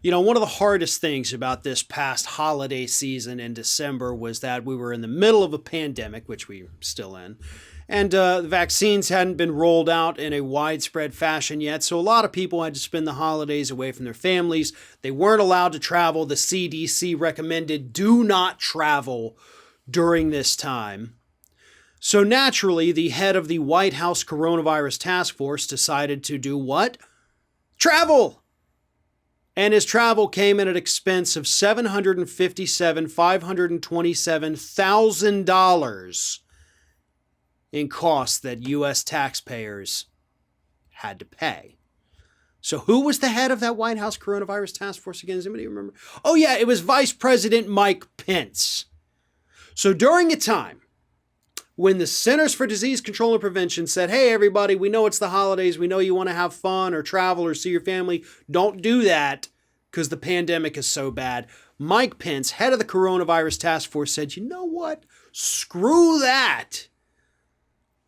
One of the hardest things about this past holiday season in December was that we were in the middle of a pandemic, which we're still in, and the vaccines hadn't been rolled out in a widespread fashion yet. So a lot of people had to spend the holidays away from their families. They weren't allowed to travel. The CDC recommended do not travel during this time. So naturally, the head of the White House Coronavirus Task Force decided to do what? Travel! And his travel came at an expense of $527,000 in costs that U.S. taxpayers had to pay. So who was the head of that White House Coronavirus Task Force again? Does anybody remember? Oh yeah, it was Vice President Mike Pence. So during a time when the Centers for Disease Control and Prevention said, hey, everybody, we know it's the holidays. We know you want to have fun or travel or see your family. Don't do that because the pandemic is so bad. Mike Pence, head of the Coronavirus Task Force, said, you know what? Screw that.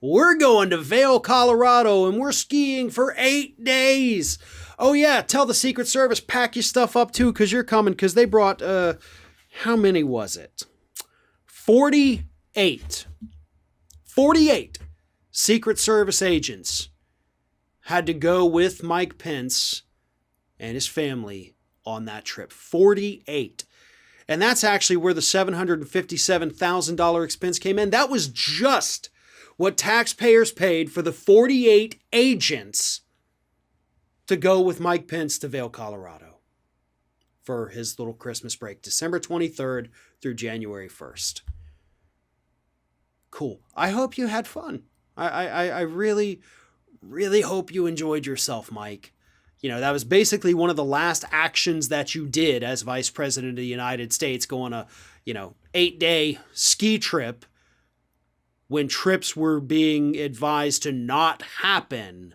We're going to Vail, Colorado, and we're skiing for 8 days. Oh, yeah, tell the Secret Service, pack your stuff up, too, because you're coming, because they brought, how many was it? 48 Secret Service agents had to go with Mike Pence and his family on that trip. 48. And that's actually where the $757,000 expense came in. That was just what taxpayers paid for the 48 agents to go with Mike Pence to Vail, Colorado for his little Christmas break, December 23rd through January 1st. Cool. I hope you had fun. I really, really hope you enjoyed yourself, Mike. That was basically one of the last actions that you did as Vice President of the United States, go on a, 8-day ski trip when trips were being advised to not happen.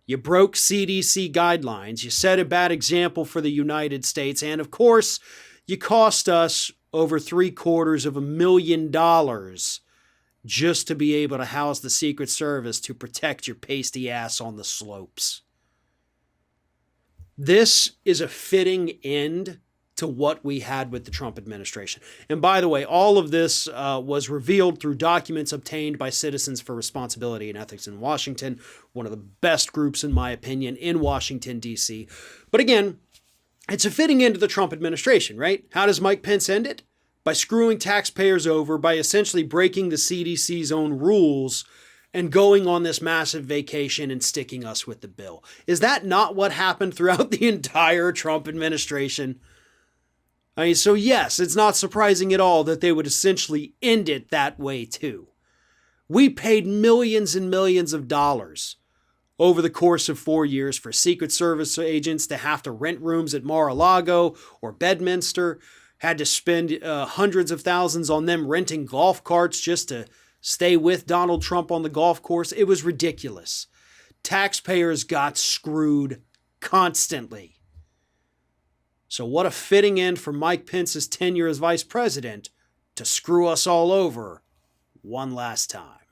You broke CDC guidelines. You set a bad example for the United States. And of course, you cost us over $750,000 just to be able to house the Secret Service to protect your pasty ass on the slopes. This is a fitting end to what we had with the Trump administration. And by the way, all of this was revealed through documents obtained by Citizens for Responsibility and Ethics in Washington, one of the best groups, in my opinion, in Washington, D.C. But again, it's a fitting end to the Trump administration, right? How does Mike Pence end it? By screwing taxpayers over, by essentially breaking the CDC's own rules and going on this massive vacation and sticking us with the bill. Is that not what happened throughout the entire Trump administration? So yes, it's not surprising at all that they would essentially end it that way too. We paid millions and millions of dollars over the course of 4 years for Secret Service agents to have to rent rooms at Mar-a-Lago or Bedminster, had to spend hundreds of thousands on them renting golf carts just to stay with Donald Trump on the golf course. It was ridiculous. Taxpayers got screwed constantly. So what a fitting end for Mike Pence's tenure as vice president to screw us all over one last time.